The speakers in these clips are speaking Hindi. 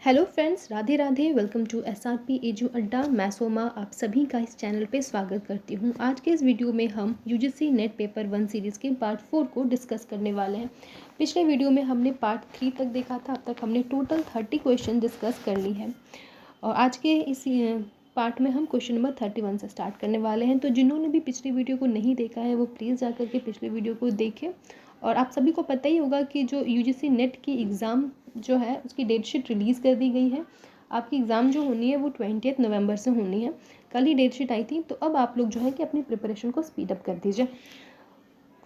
Hello friends, Radhe Radhe. Welcome to SRP Edu Adda. मैं सोमा आप सभी का इस चैनल पे स्वागत करती हूँ। आज के इस वीडियो में हम यूजीसी नेट पेपर 1 सीरीज़ के पार्ट 4 को डिस्कस करने वाले हैं। पिछले वीडियो में हमने पार्ट 3 तक देखा था। अब तक हमने टोटल 30 क्वेश्चन डिस्कस कर ली है और आज के इस पार्ट में हम क्वेश्चन नंबर 31 से स्टार्ट करने वाले हैं। तो जिन्होंने भी पिछली वीडियो को नहीं देखा है वो प्लीज़ जाकर के पिछले वीडियो को देखें। और आप सभी को पता ही होगा कि जो यूजीसी नेट की एग्ज़ाम जो है उसकी डेट शीट रिलीज़ कर दी गई है। आपकी एग्ज़ाम जो होनी है वो 20 नवंबर से होनी है। कल ही डेट शीट आई थी। तो अब आप लोग जो है कि अपनी प्रिपरेशन को स्पीड अप कर दीजिए।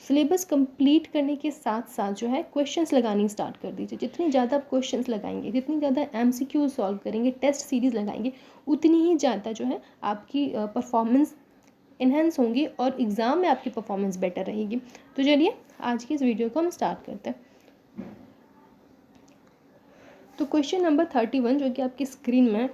सिलेबस कंप्लीट करने के साथ साथ जो है क्वेश्चंस लगानी स्टार्ट कर दीजिए। जितनी ज़्यादा आप क्वेश्चंस लगाएंगे, जितनी ज़्यादा एमसीक्यू सॉल्व करेंगे, टेस्ट सीरीज़ लगाएंगे, उतनी ही ज़्यादा जो है आपकी परफॉर्मेंस इन्हेंस होंगी और एग्ज़ाम में आपकी परफॉर्मेंस बेटर रहेगी। तो चलिए आज की इस वीडियो को हम स्टार्ट करते हैं। तो क्वेश्चन नंबर 31 जो कि आपकी स्क्रीन में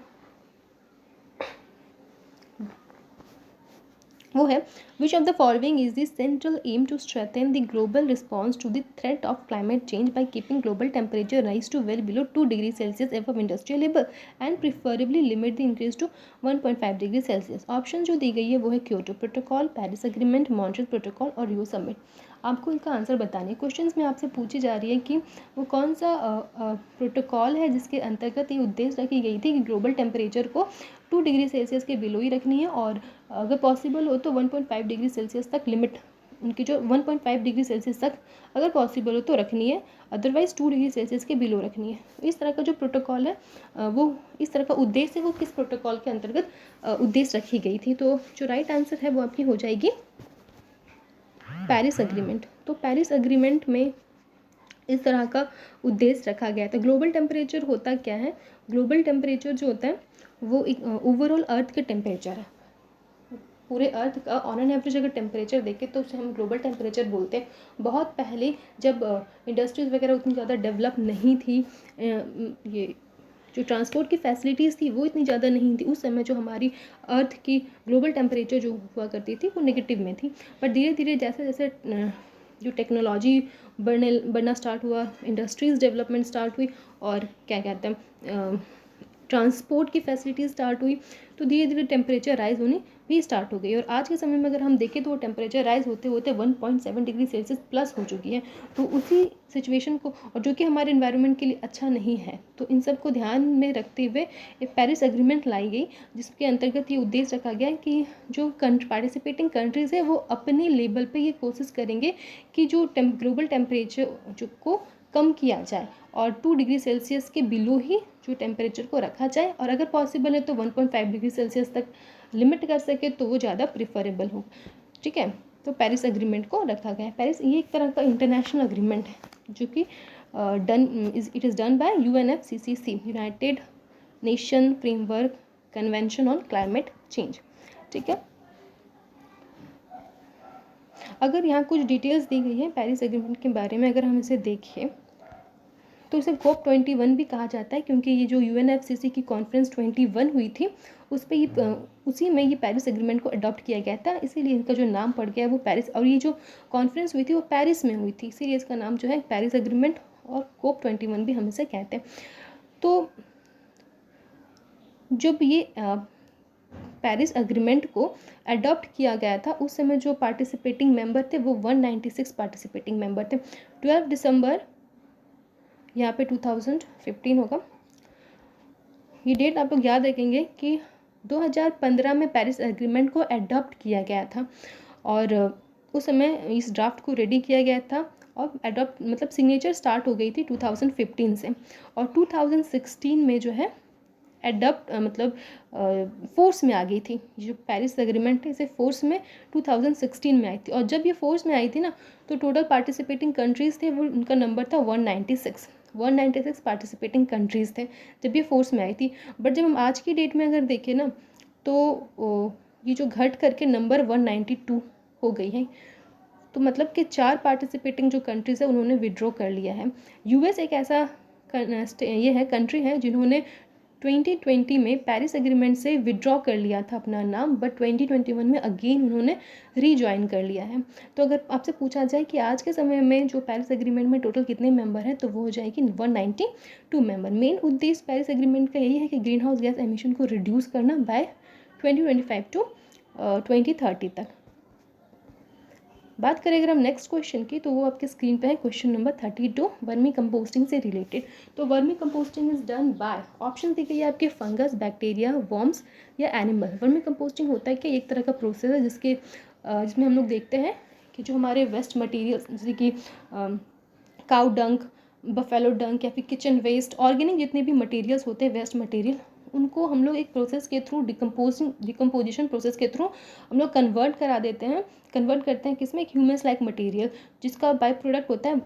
वो है, which of the following is the central aim to strengthen the global response to the threat of climate change by keeping global temperature rise to well below 2 degree Celsius above industrial level and preferably limit the increase to 1.5 degree Celsius. Option जो दी गई है वो है Kyoto protocol, Paris agreement, Montreal protocol और रियो समिट। आपको इनका आंसर बताना है। क्वेश्चंस में आपसे पूछी जा रही है कि वो कौन सा प्रोटोकॉल है जिसके अंतर्गत ये उद्देश्य रखी गई थी कि ग्लोबल टेम्परेचर को 2 डिग्री सेल्सियस के बिलो ही रखनी है और अगर पॉसिबल हो तो 1.5 डिग्री सेल्सियस तक लिमिट उनकी जो 1.5 डिग्री सेल्सियस तक अगर पॉसिबल हो तो रखनी है, अदरवाइज़ 2 डिग्री सेल्सियस के बिलो रखनी है। इस तरह का जो प्रोटोकॉल है वो इस तरह का उद्देश्य है वो किस प्रोटोकॉल के अंतर्गत उद्देश्य रखी गई थी। तो जो राइट आंसर है वो आपकी हो जाएगी पेरिस एग्रीमेंट। तो पेरिस एग्रीमेंट में इस तरह का उद्देश्य रखा गया था। ग्लोबल टेम्परेचर होता क्या है? ग्लोबल टेम्परेचर जो होता है वो एक ओवरऑल अर्थ के टेम्परेचर है। पूरे अर्थ का ऑन एन एवरेज अगर टेम्परेचर देखें तो उसे हम ग्लोबल टेम्परेचर बोलते हैं। बहुत पहले जब इंडस्ट्रीज़ वगैरह उतनी ज़्यादा डेवलप नहीं थी, ये जो ट्रांसपोर्ट की फैसिलिटीज़ थी वो इतनी ज़्यादा नहीं थी, उस समय जो हमारी अर्थ की ग्लोबल टेम्परेचर जो हुआ करती थी वो नेगेटिव में थी। पर धीरे धीरे जैसे जैसे जो टेक्नोलॉजी बढ़ना स्टार्ट हुआ, इंडस्ट्रीज़ डेवलपमेंट स्टार्ट हुई और क्या कहते हैं ट्रांसपोर्ट की फैसिलिटीज़ स्टार्ट हुई, तो धीरे धीरे टेम्परेचर राइज होनी भी स्टार्ट हो गई। और आज के समय में अगर हम देखें तो वो टेम्परेचर राइज होते होते 1.7 डिग्री सेल्सियस प्लस हो चुकी है। तो उसी सिचुएशन को, और जो कि हमारे एनवायरनमेंट के लिए अच्छा नहीं है, तो इन सब को ध्यान में रखते हुए एक पेरिस एग्रीमेंट लाई गई जिसके अंतर्गत ये उद्देश्य रखा गया कि जो पार्टिसिपेटिंग कंट्रीज़ है वो अपने लेवल पे ये कोशिश करेंगे कि जो ग्लोबल टेम्परेचर जो को कम किया जाए और 2 डिग्री सेल्सियस के बिलो ही जो टेम्परेचर को रखा जाए, और अगर पॉसिबल है तो 1.5 डिग्री सेल्सियस तक लिमिट कर सके तो वो ज़्यादा प्रिफरेबल हो। ठीक है, तो पेरिस एग्रीमेंट को रखा गया है। पेरिस ये एक तरह का इंटरनेशनल एग्रीमेंट है जो कि it is done by UNFCCC, United nation framework convention on climate change. ठीक है, अगर यहाँ कुछ डिटेल्स दी गई है पेरिस एग्रीमेंट के बारे में, अगर हम इसे देखें तो इसे COP 21 भी कहा जाता है क्योंकि ये जो UNFCCC की कॉन्फ्रेंस 21 हुई थी उस पर ये उसी में ये पेरिस एग्रीमेंट को अडॉप्ट किया गया था, इसीलिए इनका जो नाम पड़ गया है वो पेरिस। और ये जो कॉन्फ्रेंस हुई थी वो पेरिस में हुई थी, इसीलिए इसका नाम जो है पेरिस एग्रीमेंट और COP 21 भी हम इसे कहते हैं। तो जब ये पेरिस एग्रीमेंट को अडॉप्ट किया गया था उस समय जो पार्टिसिपेटिंग मेंबर थे वो 196 पार्टिसिपेटिंग मेंबर थे। 12 दिसंबर यहाँ पे 2015 होगा। ये डेट आप लोग याद रखेंगे कि 2015 में पेरिस एग्रीमेंट को अडॉप्ट किया गया था और उस समय इस ड्राफ्ट को रेडी किया गया था और अडॉप्ट मतलब सिग्नेचर स्टार्ट हो गई थी 2015 से, और 2016 में जो है एडप्ट मतलब फोर्स में आ गई थी। जो पेरिस एग्रीमेंट है इसे फोर्स में 2016 में आई थी, और जब ये फोर्स में आई थी ना तो टोटल पार्टिसिपेटिंग कंट्रीज़ थे वो उनका नंबर था 196 पार्टिसिपेटिंग कंट्रीज़ थे जब ये फोर्स में आई थी। बट जब हम आज की डेट में अगर देखें ना तो ये जो घट करके नंबर 192 हो गई है। तो मतलब कि 4 पार्टिसिपेटिंग जो कंट्रीज़ है उन्होंने विड्रॉ कर लिया है। US एक ऐसा ये है कंट्री है जिन्होंने 2020 में पेरिस एग्रीमेंट से विड्रॉ कर लिया था अपना नाम, बट 2021 में अगेन उन्होंने रीजॉइन कर लिया है। तो अगर आपसे पूछा जाए कि आज के समय में जो पेरिस एग्रीमेंट में टोटल कितने मेंबर हैं, तो वो हो जाएगी 192 मेंबर। मेन उद्देश्य पेरिस एग्रीमेंट का यही है कि ग्रीन हाउस गैस एमिशन को रिड्यूस करना बाय 2025 टू 2030 तक। बात करें अगर हम नेक्स्ट क्वेश्चन की, तो वो आपके स्क्रीन पे है क्वेश्चन नंबर 32, वर्मी कंपोस्टिंग से रिलेटेड। तो vermicomposting is done by, option दी गई है आपके फंगस, बैक्टीरिया, वर्म्स या एनिमल। वर्मी कंपोस्टिंग होता है कि एक तरह का प्रोसेस है जिसमें हम लोग देखते हैं कि जो हमारे वेस्ट मटेरियल जैसे कि काउ डंक, बफेलो डंक या फिर किचन वेस्ट, ऑर्गेनिक जितने भी मटेरियल्स होते हैं वेस्ट मटेरियल, उनको हम लोग एक प्रोसेस के थ्रू डिकम्पोजिशन प्रोसेस के थ्रू हम लोग कन्वर्ट करते हैं किसमें, एक ह्यूमस लाइक मटेरियल, जिसका बाई प्रोडक्ट होता है,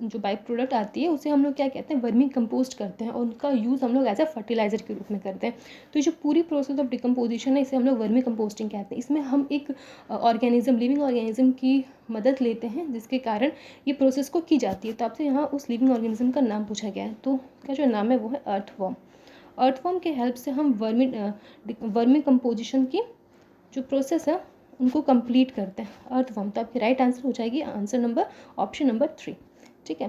जो बाई प्रोडक्ट आती है उसे हम लोग क्या कहते हैं, वर्मी कंपोस्ट करते हैं, और उनका यूज़ हम लोग एज अ फर्टिलाइजर के रूप में करते हैं। तो ये जो पूरी प्रोसेस ऑफ डिकम्पोजिशन है इसे हम लोग वर्मी कंपोस्टिंग कहते हैं। इसमें हम एक ऑर्गेनिज्म, लिविंग ऑर्गेनिज्म की मदद लेते हैं जिसके कारण ये प्रोसेस को की जाती है। तो आपसे यहाँ उस लिविंग ऑर्गेनिज्म का नाम पूछा गया है, तो उसका जो नाम है वो है अर्थवर्म। अर्थवर्म के हेल्प से हम वर्मी कंपोजिशन की जो प्रोसेस है उनको कंप्लीट करते हैं, अर्थवर्म। तो आपकी राइट आंसर हो जाएगी आंसर नंबर ऑप्शन नंबर 3। ठीक है,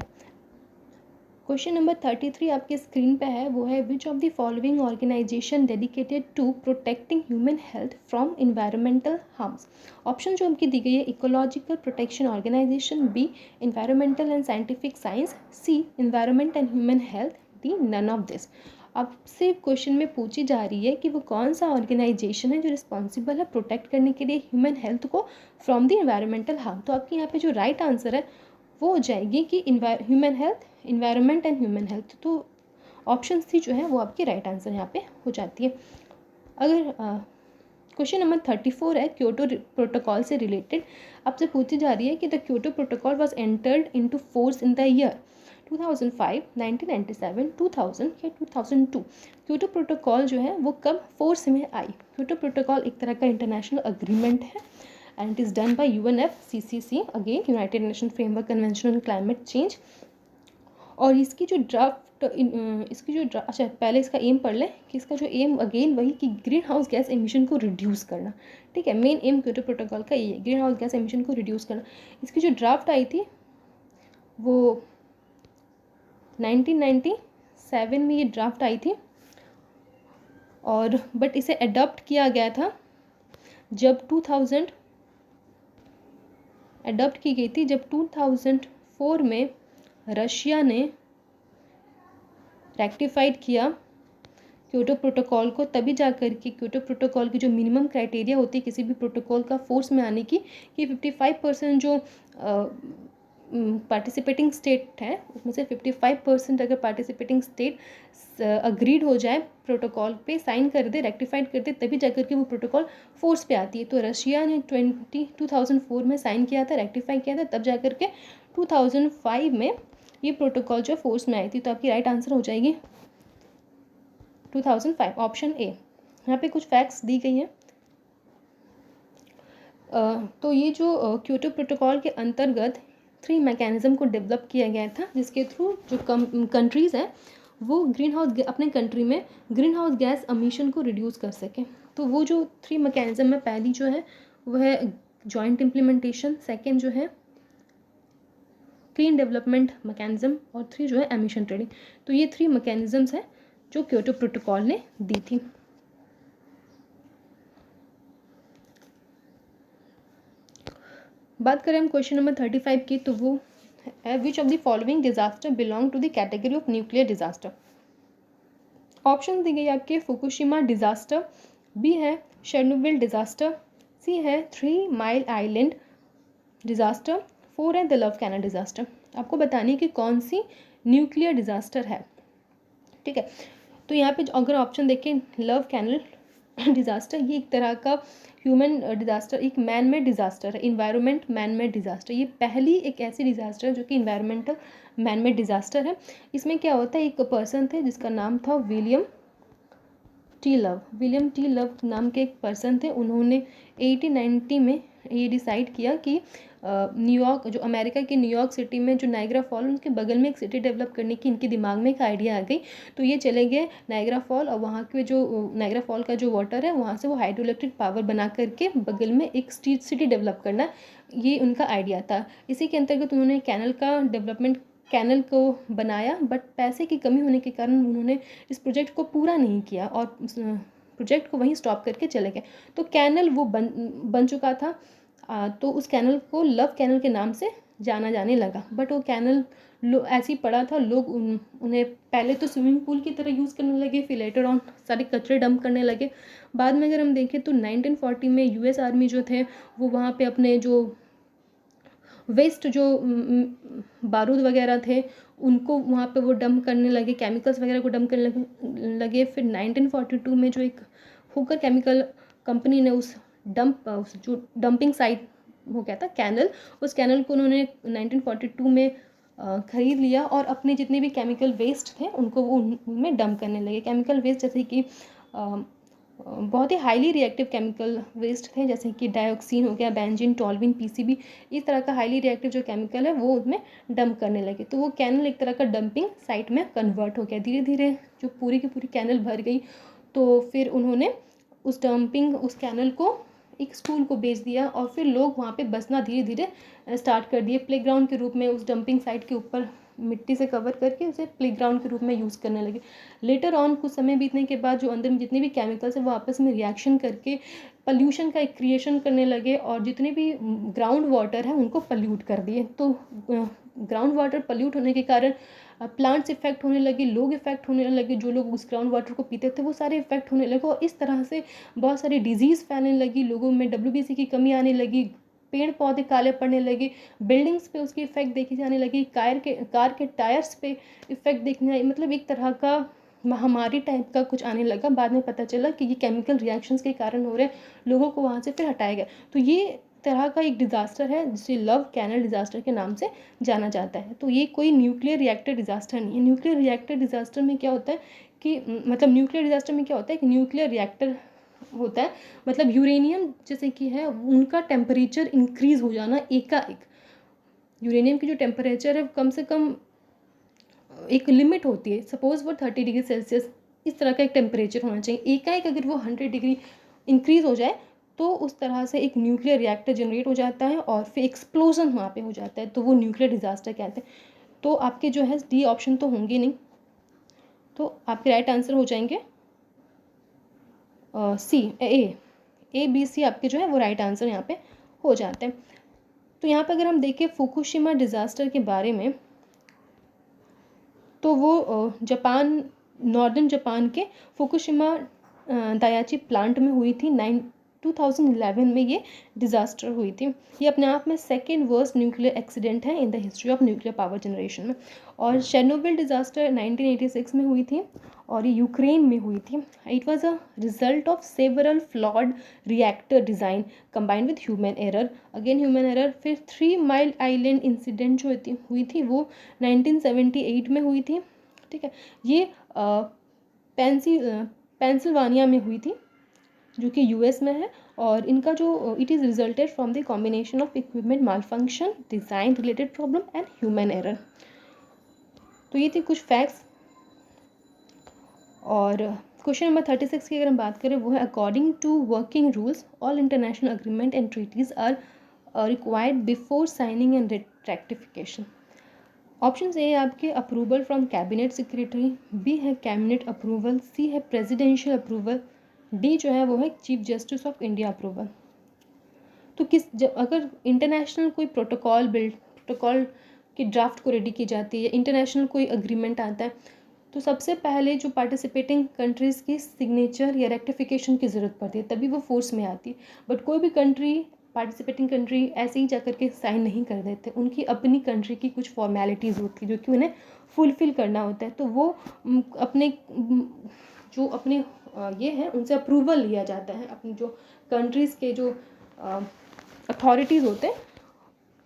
क्वेश्चन नंबर 33 आपके स्क्रीन पे है, वो है which of the following organization dedicated to protecting human health from environmental harms. Option जो हमकी दी गई है, ecological protection organization, B environmental and scientific science, C environment and human health, D none of this. आपसे क्वेश्चन में पूछी जा रही है कि वो कौन सा ऑर्गेनाइजेशन है जो रिस्पॉन्सिबल है प्रोटेक्ट करने के लिए ह्यूमन हेल्थ को फ्रॉम द इन्वायरमेंटल हार्म। तो आपके यहाँ पे जो राइट आंसर है वो हो जाएगी कि human health, environment and human health. तो ऑप्शन सी जो है वो आपकी राइट आंसर यहाँ पे हो जाती है। अगर क्वेश्चन नंबर 34 है क्योटो प्रोटोकॉल से रिलेटेड, आपसे पूछी जा रही है कि the Kyoto protocol was entered into force in the year 2005, 1997, 2000 या 2002। क्योटो प्रोटोकॉल जो है वो कब फोर्स में आई। क्योटो प्रोटोकॉल एक तरह का इंटरनेशनल अग्रीमेंट है and it is done by UNFCCC, again United nation framework convention on climate change. और इसकी जो अच्छा पहले इसका एम पढ़ लें कि इसका जो एम अगेन वही कि ग्रीन हाउस गैस एमिशन को रिड्यूस करना। ठीक है, मेन एम क्योटो प्रोटोकॉल का ये है, ग्रीन हाउस गैस एमिशन को रिड्यूस करना। इसकी जो ड्राफ्ट आई थी वो 1997 में ये ड्राफ्ट आई थी, और बट इसे अडॉप्ट किया गया था जब 2000 अडॉप्ट की गई थी जब 2004 में रशिया ने रेक्टिफाइड किया क्योटो प्रोटोकॉल को। तभी जाकर के क्योटो प्रोटोकॉल की जो मिनिमम क्राइटेरिया होती है किसी भी प्रोटोकॉल का फोर्स में आने की, कि 55% जो पार्टिसिपेटिंग स्टेट है उसमें से 55% अगर पार्टिसिपेटिंग स्टेट अग्रीड हो जाए प्रोटोकॉल पे, साइन कर दे, रेक्टिफाइड कर दे, तभी जाकर के वो प्रोटोकॉल फोर्स पे आती है। तो रशिया ने 2004 में साइन किया था, रेक्टिफाई किया था, तब जाकर के 2005 में ये प्रोटोकॉल जो फोर्स में आई थी। तो आपकी राइट आंसर हो जाएगी 2005, ऑप्शन ए। यहाँ पे कुछ फैक्ट्स दी गई हैं। तो ये जो क्योटो प्रोटोकॉल के अंतर्गत 3 मैकेनिज़्म को डेवलप किया गया था, जिसके थ्रू जो कंट्रीज़ हैं वो अपने कंट्री में ग्रीन हाउस गैस एमिशन को रिड्यूस कर सकें। तो वो जो 3 मैकेनिज़्म है, पहली जो है वो है जॉइंट इम्प्लीमेंटेशन, सेकेंड जो है क्लीन डेवलपमेंट मैकेनिज़्म, और 3 जो है एमिशन ट्रेडिंग। तो ये 3 मैकेनिज़म्स हैं जो क्योटो प्रोटोकॉल ने दी थी। बात करें हम क्वेश्चन नंबर 35 की, तो वो है which of the following disaster belong to the category of nuclear disaster. Option दी गई आपके फुकुशिमा डिजास्टर, बी है शेरनोबिल डिजास्टर, सी है 3 माइल आइलैंड डिजास्टर, 4 है द लव कैनल डिजास्टर। आपको बताने की कौन सी न्यूक्लियर डिजास्टर है। ठीक है, तो यहाँ पे अगर ऑप्शन देखें, लव कैनल डिजास्टर ये एक तरह का ह्यूमन डिजास्टर, एक मैन मेड डिजास्टर है, इन्वायरमेंट मैन मेड डिजास्टर। ये पहली एक ऐसी डिजास्टर है जो कि इन्वायरमेंटल मैन मेड डिजास्टर है। इसमें क्या होता है, एक पर्सन थे जिसका नाम था विलियम टी लव नाम के एक पर्सन थे। उन्होंने 1890 में ये डिसाइड किया कि न्यूयॉर्क, जो अमेरिका की न्यूयॉर्क सिटी में जो नायग्रा फॉल, उनके बगल में एक सिटी डेवलप करने की इनके दिमाग में एक आइडिया आ गई। तो ये चले गए नायग्रा फॉल, और वहाँ के जो नायग्रा फॉल का जो वाटर है वहाँ से वो हाइड्रो इलेक्ट्रिक पावर बना करके बगल में एक सिटी डेवलप करना, ये उनका आइडिया था। इसी के अंतर्गत उन्होंने कैनल का डेवलपमेंट, कैनल को बनाया, बट पैसे की कमी होने के कारण उन्होंने इस प्रोजेक्ट को पूरा नहीं किया और प्रोजेक्ट को वहीं स्टॉप करके चले गए। तो कैनल वो बन चुका था, तो उस कैनल को लव कैनल के नाम से जाना जाने लगा। बट वो कैनल ऐसे ही पड़ा था, लोग उन्हें पहले तो स्विमिंग पूल की तरह यूज़ करने लगे, फिर लेटर ऑन सारे कचरे डंप करने लगे। बाद में अगर हम देखें तो 1940 में यूएस आर्मी जो थे वो वहाँ पे अपने जो वेस्ट, जो बारूद वगैरह थे उनको वहाँ पे वो डंप करने लगे, केमिकल्स वगैरह को डंप करने लगे। फिर 1942 में जो एक हुकर केमिकल कंपनी ने उस जो डंपिंग साइट हो गया था कैनल, उस कैनल को उन्होंने 1942 में ख़रीद लिया और अपने जितने भी केमिकल वेस्ट थे उनको वो उनमें डंप करने लगे। केमिकल वेस्ट जैसे कि बहुत ही हाईली रिएक्टिव केमिकल वेस्ट थे, जैसे कि डाइऑक्सीन हो गया, बेंजीन, टॉल्यूइन, पीसीबी, इस तरह का हाईली रिएक्टिव जो केमिकल है वो उसमें डंप करने लगे। तो वो कैनल एक तरह का डंपिंग साइट में कन्वर्ट हो गया। धीरे धीरे जो पूरी की पूरी कैनल भर गई, तो फिर उन्होंने उस कैनल को एक स्कूल को बेच दिया और फिर लोग वहाँ पे बसना धीरे धीरे स्टार्ट कर दिए। प्लेग्राउंड के रूप में उस डंपिंग साइट के ऊपर मिट्टी से कवर करके उसे प्लेग्राउंड के रूप में यूज़ करने लगे। लेटर ऑन कुछ समय बीतने के बाद जो अंदर में जितने भी केमिकल्स हैं वो आपस में रिएक्शन करके पल्यूशन का एक क्रिएशन करने लगे और जितने भी ग्राउंड वाटर है उनको पल्यूट कर दिए। तो ग्राउंड वाटर पल्यूट होने के कारण प्लांट्स इफेक्ट होने लगे, लोग इफेक्ट होने लगे, जो लोग उस ग्राउंड वाटर को पीते थे वो सारे इफेक्ट होने लगे और इस तरह से बहुत सारी डिजीज़ फैलने लगी, लोगों में WBC की कमी आने लगी, पेड़ पौधे काले पड़ने लगे, बिल्डिंग्स पे उसकी इफेक्ट देखी जाने लगी, कार के टायर्स पे इफेक्ट देखने आई, मतलब एक तरह का महामारी टाइप का कुछ आने लगा। बाद में पता चला कि ये केमिकल रिएक्शंस के कारण हो रहे हैं, लोगों को वहाँ से फिर हटाया गया। तो ये तरह का एक डिज़ास्टर है जिसे लव कैनल डिज़ास्टर के नाम से जाना जाता है। तो ये कोई न्यूक्लियर रिएक्टर डिज़ास्टर नहीं है। न्यूक्लियर रिएक्टर डिज़ास्टर में क्या होता है कि न्यूक्लियर डिज़ास्टर में क्या होता है कि न्यूक्लियर रिएक्टर होता है, मतलब यूरेनियम जैसे कि है उनका टेम्परेचर इंक्रीज़ हो जाना एकाएक। यूरेनियम की जो टेम्परेचर है कम से कम एक लिमिट होती है, सपोज़ वो 30 डिग्री सेल्सियस इस तरह का एक टेम्परेचर होना चाहिए। एकाएक अगर वो 100 डिग्री इंक्रीज़ हो जाए तो उस तरह से एक न्यूक्लियर रिएक्टर जनरेट हो जाता है और फिर एक्सप्लोजन वहाँ पे हो जाता है, तो वो न्यूक्लियर डिज़ास्टर कहते हैं। तो आपके जो है डी ऑप्शन तो होंगे नहीं, तो आपके राइट आंसर हो जाएंगे सी, ए बी सी आपके जो है वो राइट आंसर यहाँ पे हो जाते हैं। तो यहाँ पे अगर हम देखें फुकुशिमा डिज़ास्टर के बारे में, तो वो जापान, नॉर्दर्न जापान के फुकुशिमा दायाची प्लांट में हुई थी। 2011 में ये डिज़ास्टर हुई थी। ये अपने आप में सेकेंड वर्स्ट न्यूक्लियर एक्सीडेंट है in the history of nuclear power generation में। और शेरनोबिल डिज़ास्टर 1986 में हुई थी और ये यूक्रेन में हुई थी। It was a result of several flawed reactor design combined with human error, again human error. फिर 3 माइल आइलैंड इंसिडेंट जो हुई थी वो 1978 में हुई थी। ठीक है, ये पेंसिल्वानिया में हुई थी जो कि यूएस में है। और इनका जो it is resulted from the combination of equipment malfunction, design related problem and human error. तो ये थी कुछ फैक्ट्स। और क्वेश्चन नंबर 36 की अगर हम बात करें वो है according to working rules all international agreement and treaties are required before signing and rectification. Option A है आपके approval from cabinet secretary, B है कैबिनेट अप्रूवल, सी है प्रेसिडेंशियल अप्रूवल, डी जो है वो है chief justice of India approval. तो अगर इंटरनेशनल कोई प्रोटोकॉल की ड्राफ्ट को रेडी की जाती है, इंटरनेशनल कोई अग्रीमेंट आता है, तो सबसे पहले जो पार्टिसिपेटिंग कंट्रीज़ की सिग्नेचर या रेक्टिफिकेशन की ज़रूरत पड़ती है, तभी वो फोर्स में आती है। बट कोई भी पार्टिसिपेटिंग कंट्री ऐसे ही जाकर के साइन नहीं कर देते, उनकी अपनी कंट्री की कुछ फॉर्मेलिटीज़ होती है जो कि उन्हें फुलफ़िल करना होता है। तो वो अपने ये हैं उनसे अप्रूवल लिया जाता है। अपनी जो कंट्रीज़ के जो अथॉरिटीज़ होते हैं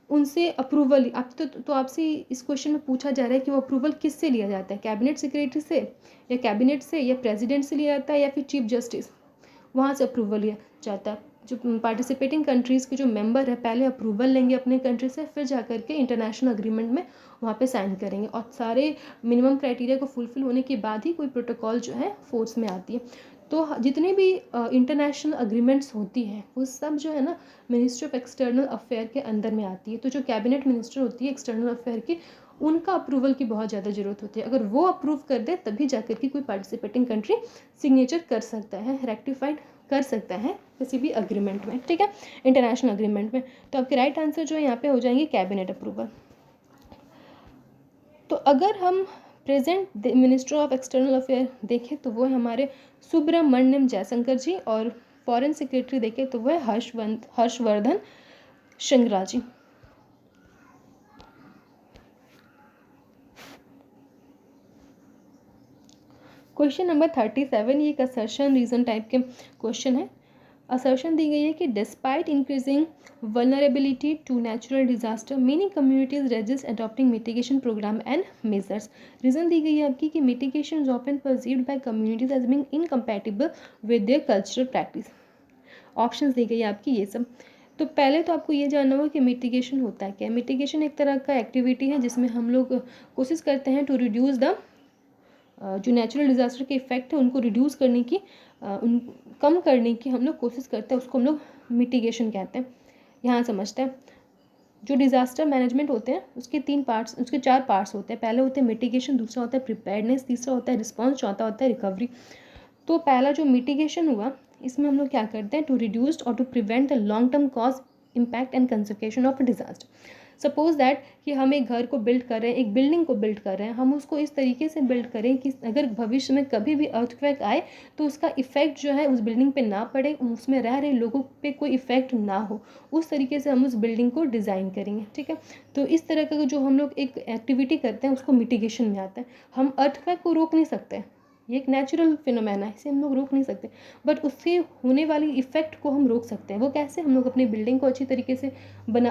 उनसे अप्रूवल तो आपसे इस क्वेश्चन में पूछा जा रहा है कि वो अप्रूवल किससे लिया जाता है, कैबिनेट सेक्रेटरी से या कैबिनेट से या प्रेसिडेंट से लिया जाता है या फिर चीफ जस्टिस, वहाँ से अप्रूवल लिया जाता है। जो पार्टिसिपेटिंग कंट्रीज़ के जो मेंबर है पहले अप्रूवल लेंगे अपने कंट्री से, फिर जा कर के इंटरनेशनल अग्रीमेंट में वहाँ पे साइन करेंगे, और सारे मिनिमम क्राइटेरिया को फुलफिल होने के बाद ही कोई प्रोटोकॉल जो है फोर्स में आती है। तो जितने भी इंटरनेशनल अग्रीमेंट्स होती हैं वो सब जो है ना मिनिस्ट्री ऑफ एक्सटर्नल अफेयर के अंदर में आती है। तो जो कैबिनेट मिनिस्टर होती है एक्सटर्नल अफेयर की, उनका अप्रूवल की बहुत ज़्यादा ज़रूरत होती है। अगर वो अप्रूव कर दे तभी जाकर के कोई पार्टिसिपेटिंग कंट्री सिग्नेचर कर सकता है, रेक्टिफाइड कर सकता है किसी भी अग्रीमेंट में, ठीक है, इंटरनेशनल अग्रीमेंट में। तो आपके राइट आंसर जो है यहाँ पे हो जाएंगे कैबिनेट अप्रूवल। तो अगर हम present minister of external affair देखें तो वो है हमारे सुब्रमण्यम जयशंकर जी, और फॉरेन सेक्रेटरी देखें तो वो है हर्षवर्धन श्रृंगला जी। क्वेश्चन नंबर 37, ये एक असर्शन रीजन टाइप के क्वेश्चन है। असर्शन दी गई है कि despite increasing vulnerability to natural disaster many communities resist adopting mitigation programme and measures. Reason दी गई है आपकी कि mitigation is often perceived by communities as being incompatible with their cultural practice. Options दी गई है आपकी ये सब। तो पहले तो आपको ये जानना होगा कि मिटिगेशन होता है क्या। मिटिगेशन एक तरह का एक्टिविटी है जिसमें हम लोग कोशिश करते हैं टू रिड्यूस द जो नेचुरल डिज़ास्टर के इफ़ेक्ट है उनको रिड्यूस करने की, उन कम करने की हम लोग कोशिश करते हैं, उसको हम लोग मिटिगेशन कहते हैं। यहाँ समझते हैं जो डिज़ास्टर मैनेजमेंट होते हैं उसके 3 पार्ट्स, उसके 4 पार्ट्स होते हैं। पहले होते हैं मिटिगेशन, दूसरा होता है प्रिपेयर्डनेस, तीसरा होता है रिस्पॉन्स, चौथा होता है रिकवरी। तो पहला जो मिटिगेशन हुआ इसमें हम लोग क्या करते हैं टू रिड्यूस और to prevent the long term cause impact and consequence of disaster. Suppose that कि हम एक घर को बिल्ड कर रहे हैं, एक बिल्डिंग को बिल्ड कर रहे हैं, हम उसको इस तरीके से बिल्ड करें कि अगर भविष्य में कभी भी अर्थक्वेक आए तो उसका इफेक्ट जो है उस बिल्डिंग पे ना पड़े, उसमें रह रहे लोगों पे कोई इफेक्ट ना हो, उस तरीके से हम उस बिल्डिंग को डिज़ाइन करेंगे, ठीक है। तो इस तरह का जो हम लोग एक एक्टिविटी करते हैं उसको मिटिगेशन में आता है। हम अर्थक्वेक को रोक नहीं सकते, ये एक नेचुरल फिनोमेना है, इसे हम लोग रोक नहीं सकते, बट उससे होने वाली इफ़ेक्ट को हम रोक सकते हैं। वो कैसे? हम लोग अपनी बिल्डिंग को अच्छी तरीके से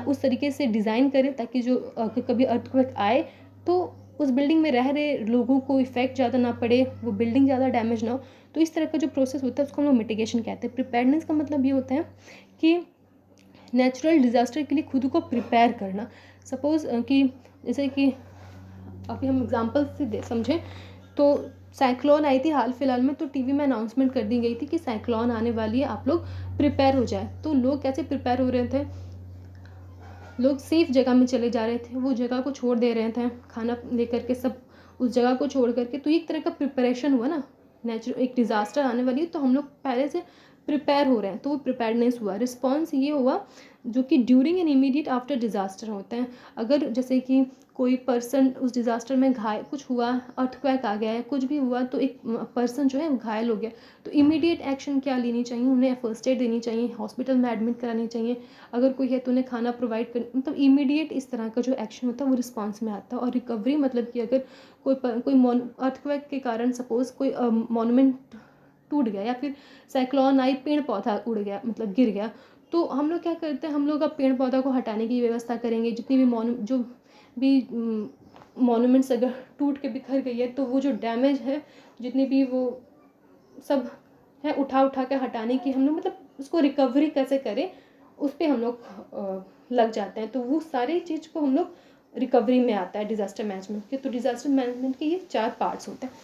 उस तरीके से डिज़ाइन करें ताकि जो कभी अर्थक्वेक आए तो उस बिल्डिंग में रह रहे लोगों को इफ़ेक्ट ज़्यादा ना पड़े, वो बिल्डिंग ज़्यादा डैमेज ना हो। तो इस तरह का जो प्रोसेस होता है उसको हम लोग मिटिगेशन कहते हैं। प्रिपेयर्डनेस का मतलब ये होता है कि नेचुरल डिज़ास्टर के लिए खुद को प्रिपेयर करना। सपोज़ कि जैसे कि अभी हम एग्जाम्पल से समझें तो साइक्लोन आई थी हाल फिलहाल में, तो टीवी में अनाउंसमेंट कर दी गई थी कि साइक्लोन आने वाली है, आप लोग प्रिपेयर हो जाए। तो लोग कैसे प्रिपेयर हो रहे थे? लोग सेफ जगह में चले जा रहे थे, वो जगह को छोड़ दे रहे थे, खाना लेकर के सब उस जगह को छोड़ करके। तो एक तरह का प्रिपरेशन हुआ ना, नेचुरल एक डिज़ास्टर आने वाली है तो हम लोग पहले से प्रिपेयर हो रहे हैं, तो वो प्रिपेयर्डनेस हुआ। रिस्पॉन्स ये हुआ जो कि during and immediate after disaster होते हैं। अगर जैसे कि कोई पर्सन उस डिज़ास्टर में घायल, कुछ हुआ, अर्थक्वेक आ गया है, कुछ भी हुआ तो एक पर्सन जो है घायल हो गया, तो इमीडिएट एक्शन क्या लेनी चाहिए? उन्हें फर्स्ट एड देनी चाहिए, हॉस्पिटल में एडमिट करानी चाहिए, अगर कोई है तो उन्हें खाना प्रोवाइड कर, मतलब इमीडिएट इस तरह का जो एक्शन होता है वो रिस्पॉन्स में आता है। और रिकवरी मतलब कि अगर कोई अर्थक्वेक के कारण सपोज कोई मॉन्यूमेंट टूट गया या फिर साइक्लोन आई, पेड़ पौधा उड़ गया, मतलब गिर गया, तो हम लोग क्या करते हैं, हम लोग अब पेड़ पौधा को हटाने की व्यवस्था करेंगे। जितनी भी जो भी मॉन्यूमेंट्स अगर टूट के बिखर गई है तो वो जो डैमेज है, जितनी भी वो सब है, उठा के हटाने की हम लोग, मतलब उसको रिकवरी कैसे करें उस पर हम लोग लग जाते हैं। तो वो सारी चीज़ को हम लोग रिकवरी में आता है डिज़ास्टर मैनेजमेंट के। तो डिज़ास्टर मैनेजमेंट के ये 4 पार्ट्स होते हैं।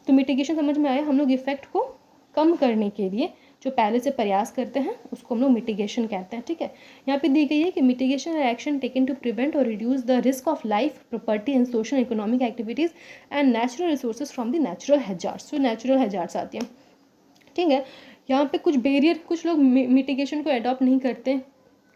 तो मिटिगेशन समझ में आया, हम लोग इफेक्ट को कम करने के लिए जो पहले से प्रयास करते हैं उसको हम लोग मिटिगेशन कहते हैं, ठीक है। यहाँ पे दी गई है कि मिटिगेशन है एक्शन टेकन टू प्रिवेंट और reduce the risk of life, property and social economic activities and natural resources from the natural hazards. तो नेचुरल हैजार्ड्स आती हैं, ठीक है। यहाँ पे कुछ बैरियर, कुछ लोग मिटिगेशन को अडॉप्ट नहीं करते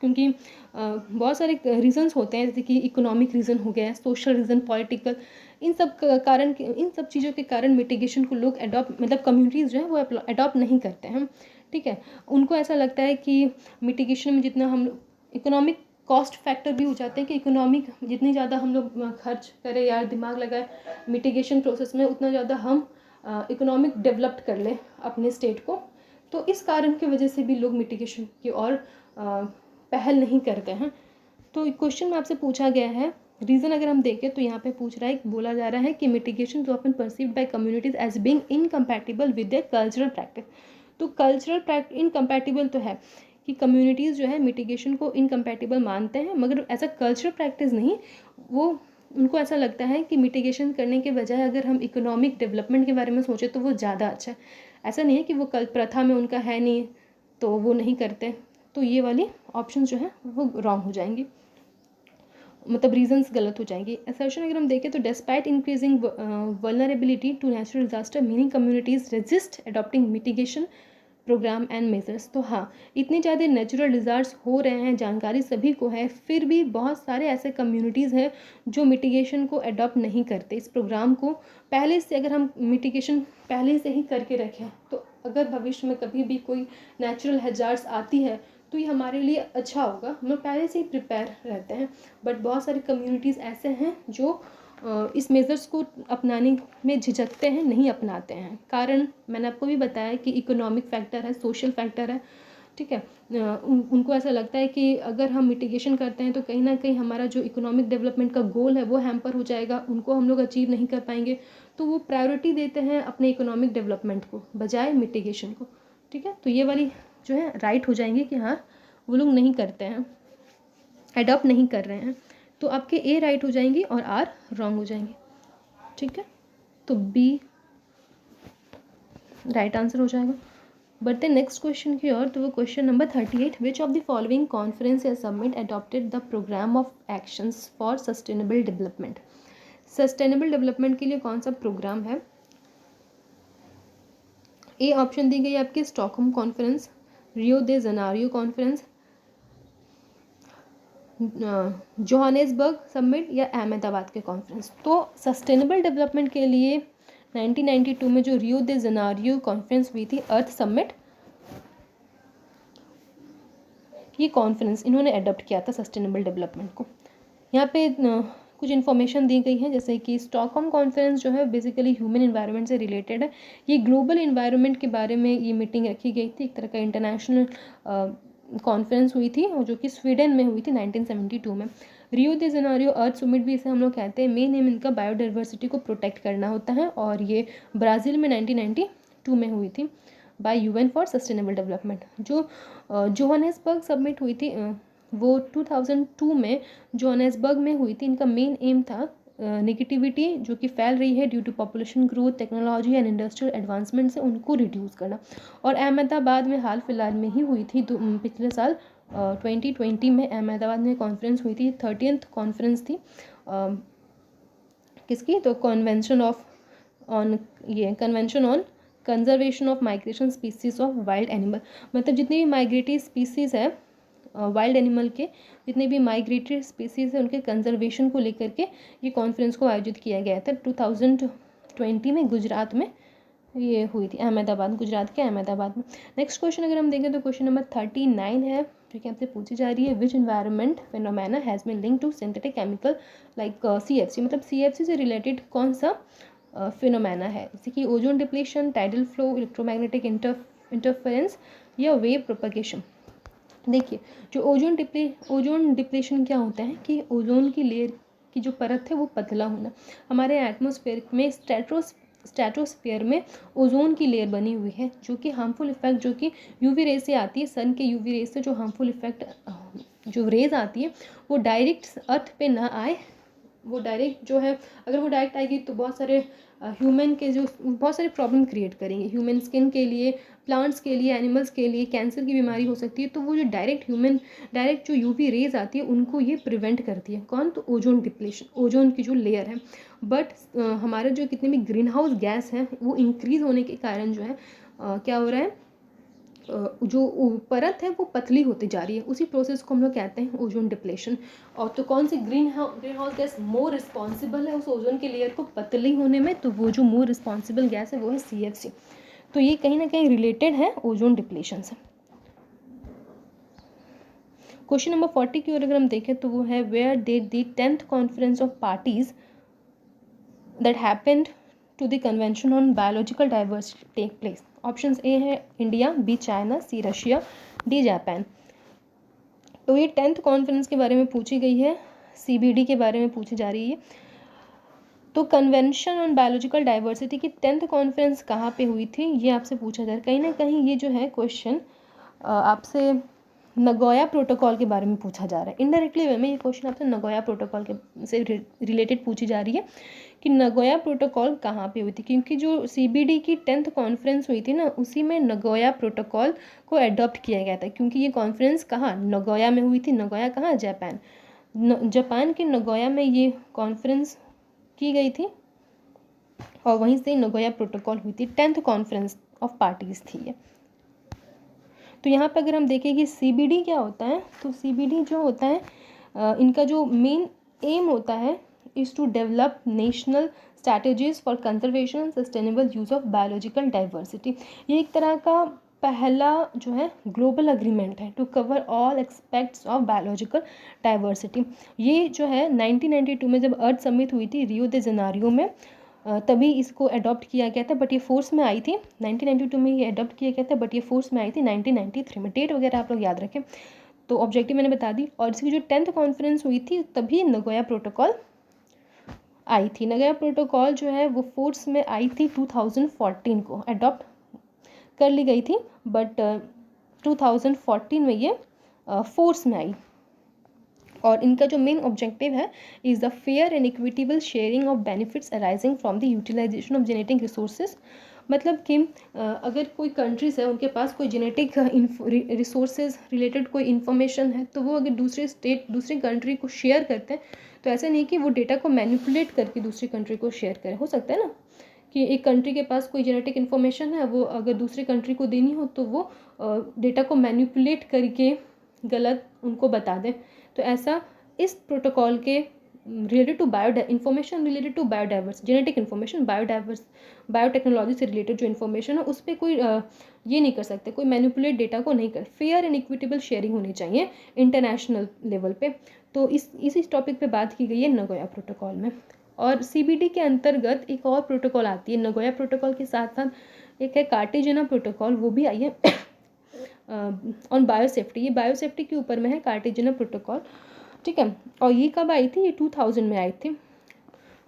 क्योंकि बहुत सारे रीजंस होते हैं, जैसे कि इकोनॉमिक रीज़न हो गया, सोशल रीज़न, पॉलिटिकल, इन सब चीज़ों के कारण मिटिगेशन को लोग अडॉप्ट, मतलब कम्युनिटीज़ जो है वो अडॉप्ट नहीं करते हैं, ठीक है। उनको ऐसा लगता है कि मिटिगेशन में जितना हम इकोनॉमिक कॉस्ट फैक्टर भी हो जाते हैं कि इकोनॉमिक जितनी ज़्यादा हम लोग खर्च करें या दिमाग लगाए मिटिगेशन प्रोसेस में, उतना ज़्यादा हम इकोनॉमिक डेवलप्ड कर लें अपने स्टेट को। तो इस कारण की वजह से भी लोग मिटिगेशन की ओर पहल नहीं करते हैं। तो क्वेश्चन में आपसे पूछा गया है रीज़न, अगर हम देखें तो यहाँ पे पूछ रहा है, बोला जा रहा है कि mitigation is often perceived by communities as being incompatible with their cultural practice. तो कल्चरल इनकम्पैटिबल तो है कि कम्युनिटीज़ जो है मिटिगेशन को इनकम्पैटिबल मानते हैं, मगर एज अ कल्चरल प्रैक्टिस नहीं। वो उनको ऐसा लगता है कि मिटिगेशन करने के बजाय अगर हम इकोनॉमिक डेवलपमेंट के बारे में सोचें तो वो ज़्यादा अच्छा है। ऐसा नहीं है कि वो कल प्रथा में उनका है नहीं तो वो नहीं करते। तो ये वाली ऑप्शन जो है वो रॉन्ग हो जाएंगी, मतलब रीजंस गलत हो जाएंगे। असर्शन अगर हम देखें तो despite increasing vulnerability to natural disaster meaning communities resist adopting mitigation programme and measures. तो हाँ, इतने ज़्यादा नेचुरल डिजास्टर्स हो रहे हैं, जानकारी सभी को है, फिर भी बहुत सारे ऐसे कम्युनिटीज़ हैं जो मिटिगेशन को अडॉप्ट नहीं करते। इस प्रोग्राम को पहले से अगर हम मिटिगेशन पहले से ही करके रखें तो अगर भविष्य में कभी भी कोई नेचुरल हैजार्ड्स आती है तो ये हमारे लिए अच्छा होगा, हम लोग पहले से ही प्रिपेयर रहते हैं। बट बहुत सारी कम्युनिटीज़ ऐसे हैं जो इस मेजर्स को अपनाने में झिझकते हैं, नहीं अपनाते हैं। कारण मैंने आपको भी बताया कि इकोनॉमिक फैक्टर है, सोशल फैक्टर है, ठीक है। उनको ऐसा लगता है कि अगर हम मिटिगेशन करते हैं तो कहीं ना कहीं हमारा जो इकोनॉमिक डेवलपमेंट का गोल है वो हैम्पर हो जाएगा, उनको हम लोग अचीव नहीं कर पाएंगे। तो वो प्रायोरिटी देते हैं अपने इकोनॉमिक डेवलपमेंट को बजाय मिटिगेशन को, ठीक है। तो ये वाली जो है राइट हो जाएंगे कि हाँ वो लोग नहीं करते हैं, अडॉप्ट नहीं कर रहे हैं। तो आपके ए राइट हो जाएंगी और आर रॉन्ग हो जाएंगे, ठीक है। तो बी राइट आंसर हो जाएगा। बढ़ते नेक्स्ट क्वेश्चन की ओर। तो वो question number 38, which of the following conference या summit adopted the programme of actions for sustainable development. Sustainable development के लिए कौन सा प्रोग्राम है? ए ऑप्शन दी गई आपकी स्टॉकहोम कॉन्फ्रेंस, रियो दे जनारियो कॉन्फ्रेंस, जोहानेसबर्ग समिट या अहमदाबाद के कॉन्फ्रेंस। तो सस्टेनेबल डेवलपमेंट के लिए 1992 में जो रियो दे जनारियो कॉन्फ्रेंस हुई थी, अर्थ समिट, ये कॉन्फ्रेंस इन्होंने अडॉप्ट किया था सस्टेनेबल डेवलपमेंट को। यहाँ पे कुछ इन्फॉर्मेशन दी गई है, जैसे कि स्टॉकहोम कॉन्फ्रेंस जो है बेसिकली ह्यूमन इन्वायरमेंट से रिलेटेड है। ये ग्लोबल इन्वायरमेंट के बारे में ये मीटिंग रखी गई थी, एक तरह का इंटरनेशनल कॉन्फ्रेंस हुई थी और जो कि स्वीडन में हुई थी 1972 में। रियो दे जेनेरियो अर्थ समिट भी इसे हम लोग कहते हैं। मेन एम इनका बायोडाइवर्सिटी को प्रोटेक्ट करना होता है और ये ब्राज़ील में 1992 में हुई थी bye UN for sustainable development. जो जोहानेसबर्ग समिट हुई थी वो 2002 में जोहानेसबर्ग में हुई थी। इनका मेन एम था नेगेटिविटी जो कि फैल रही है due to population growth, technology and industrial advancement से उनको रिड्यूस करना। और अहमदाबाद में हाल फिलहाल में ही हुई थी, पिछले साल 2020 में अहमदाबाद में कॉन्फ्रेंस हुई थी, 30th कॉन्फ्रेंस थी किसकी, तो convention on conservation of migration species of wild animal. मतलब जितनी भी माइग्रेटरी स्पीसीज़ है वाइल्ड एनिमल के, जितने भी माइग्रेटरी स्पीसीज़ है उनके कंजर्वेशन को लेकर के ये कॉन्फ्रेंस को आयोजित किया गया था 2020 में गुजरात में ये हुई थी, अहमदाबाद, गुजरात के अहमदाबाद में। नेक्स्ट क्वेश्चन अगर हम देखें तो क्वेश्चन नंबर 39 है जो कि आपसे पूछी जा रही है, which environment phenomena has been link to synthetic chemical like CFC। मतलब CFC से रिलेटेड कौन सा फिनोमेना है, जैसे कि ozone depletion, tidal flow, electromagnetic interference या वेव प्रोपगेशन। देखिए जो ओजोन डिप्लीशन क्या होता है कि ओजोन की लेयर की जो परत है वो पतला होना। हमारे एटमॉस्फेयर में स्ट्रेटोस्फेयर में ओजोन की लेयर बनी हुई है जो कि हार्मफुल इफेक्ट जो कि यूवी रेज से आती है, सन के यूवी रेज से जो हार्मफुल इफेक्ट जो रेज आती है वो डायरेक्ट अर्थ पे ना आए, वो डायरेक्ट जो है अगर वो डायरेक्ट आएगी तो बहुत सारे ह्यूमन के जो बहुत सारे प्रॉब्लम क्रिएट करेंगे, ह्यूमन स्किन के लिए, प्लांट्स के लिए, एनिमल्स के लिए, कैंसर की बीमारी हो सकती है। तो वो जो डायरेक्ट जो यूवी रेज आती है उनको ये प्रिवेंट करती है। कौन, तो ओजोन डिप्लीशन, ओजोन की जो लेयर है। बट हमारे जो कितने भी ग्रीन हाउस गैस हैं वो इंक्रीज होने के कारण जो है क्या हो रहा है, जो परत है वो पतली होती जा रही है, उसी प्रोसेस को हम लोग कहते हैं ओजोन डिप्लेशन। और तो कौन सी greenhouse gas more responsible है उस ओजोन के लेयर को पतली होने में, तो वो जो मोर रिस्पॉन्सिबल गैस है वो है CFC। तो ये कहीं ना कहीं रिलेटेड है ओजोन डिप्लेशन से। क्वेश्चन नंबर 40 की ओर अगर हम देखें तो वो है, where did the 10th conference of parties that happened to the convention on biological diversity take place. Option A है India, B China, C Russia, D Japan. तो ये 10th कॉन्फ्रेंस के बारे में पूछी गई है, CBD के बारे में पूछी जा रही है। तो कन्वेंशन ऑन बायोलॉजिकल डाइवर्सिटी की 10th कॉन्फ्रेंस कहाँ पे हुई थी, ये आपसे पूछा जा रहा है। कहीं ना कहीं ये जो है क्वेश्चन आपसे नगोया प्रोटोकॉल के बारे में पूछा जा रहा है। इनडायरेक्टली वे में ये क्वेश्चन आपसे नगोया प्रोटोकॉल के से रिलेटेड पूछी जा रही है कि नगोया प्रोटोकॉल कहाँ पे हुई थी, क्योंकि जो CBD की 10th कॉन्फ्रेंस हुई थी ना, उसी में नगोया प्रोटोकॉल को अडॉप्ट किया गया था। क्योंकि ये कॉन्फ्रेंस कहाँ, नगोया में हुई थी। नगोया कहाँ, जापान। जापान के नगोया में ये कॉन्फ्रेंस की गई थी और वहीं से नगोया प्रोटोकॉल हुई थी। 10th कॉन्फ्रेंस ऑफ पार्टीज थी ये। तो यहाँ पर अगर हम देखें कि CBD क्या होता है, तो CBD जो होता है इनका जो मेन एम होता है is to develop national strategies for conservation and sustainable use of biological diversity. ये एक तरह का पहला जो है ग्लोबल अग्रीमेंट है to cover all aspects of biological diversity. ये जो है 1992 में जब अर्थ समिट हुई थी रियो दे जेनेरियो में, तभी इसको अडॉप्ट किया गया था। बट ये फोर्स में आई थी 1992 में, ये अडॉप्ट किया गया था, बट ये फोर्स में आई थी 1993 में। डेट वगैरह आप लोग याद रखें। तो ऑब्जेक्टिव मैंने बता दी। और इसकी जो 10th कॉन्फ्रेंस हुई थी तभी नगोया प्रोटोकॉल आई थी। नगोया प्रोटोकॉल जो है वो फोर्स में आई थी 2014 को, अडॉप्ट कर ली गई थी, बट 2014 में ये फोर्स में आई। और इनका जो मेन ऑब्जेक्टिव है is the fair and equitable sharing of benefits arising from the utilization of genetic resources. मतलब कि अगर कोई कंट्रीज़ है उनके पास कोई जेनेटिक रिसोर्सेज रिलेटेड कोई इन्फॉर्मेशन है, तो वो अगर दूसरी कंट्री को शेयर करते हैं, तो ऐसा नहीं कि वो डेटा को मैनिपुलेट करके दूसरी कंट्री को शेयर करें। हो सकता है ना कि एक कंट्री के पास कोई जेनेटिक इन्फॉर्मेशन है, वो अगर दूसरी कंट्री को देनी हो तो वो डेटा को मैनिपुलेट करके गलत उनको बता दें। तो ऐसा इस प्रोटोकॉल के related to information related to biodiverse genetic information, biotechnology से रिलेटेड जो इन्फॉर्मेशन है उस पर कोई ये नहीं कर सकते, कोई मैनिपुलेट डेटा को नहीं कर। फेयर एंड इक्विटेबल शेयरिंग होनी चाहिए इंटरनेशनल लेवल पे। तो इसी टॉपिक पे बात की गई है नगोया प्रोटोकॉल में। और CBD के अंतर्गत एक और प्रोटोकॉल आती है नगोया प्रोटोकॉल के साथ साथ, एक है कार्टेजेना प्रोटोकॉल, वो भी आई है ऑन बायोसेफ्टी। ये बायोसेफ्टी के ऊपर में है कार्टेजेना प्रोटोकॉल, ठीक है। और ये कब आई थी, ये 2000 में आई थी,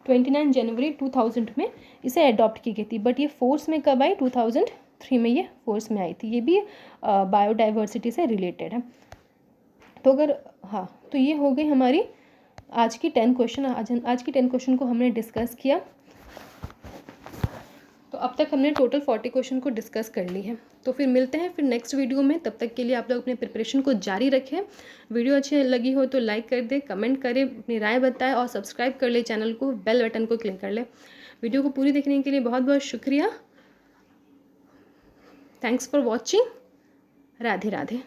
29 जनवरी 2000 में इसे अडॉप्ट की गई थी। बट ये फोर्स में कब आई, 2003 में ये फोर्स में आई थी। ये भी बायोडाइवर्सिटी से रिलेटेड है। तो अगर हाँ, तो ये हो गई हमारी आज की 10 क्वेश्चन। आज की 10 क्वेश्चन को हमने डिस्कस किया। तो अब तक हमने टोटल 40 क्वेश्चन को डिस्कस कर ली है। तो फिर मिलते हैं फिर नेक्स्ट वीडियो में। तब तक के लिए आप लोग अपने प्रिपरेशन को जारी रखें। वीडियो अच्छी लगी हो तो लाइक कर दे, कमेंट करें, अपनी राय बताएं और सब्सक्राइब कर ले चैनल को, बेल बटन को क्लिक कर ले। वीडियो को पूरी देखने के लिए बहुत बहुत शुक्रिया। Thanks for watching. Radhe Radhe.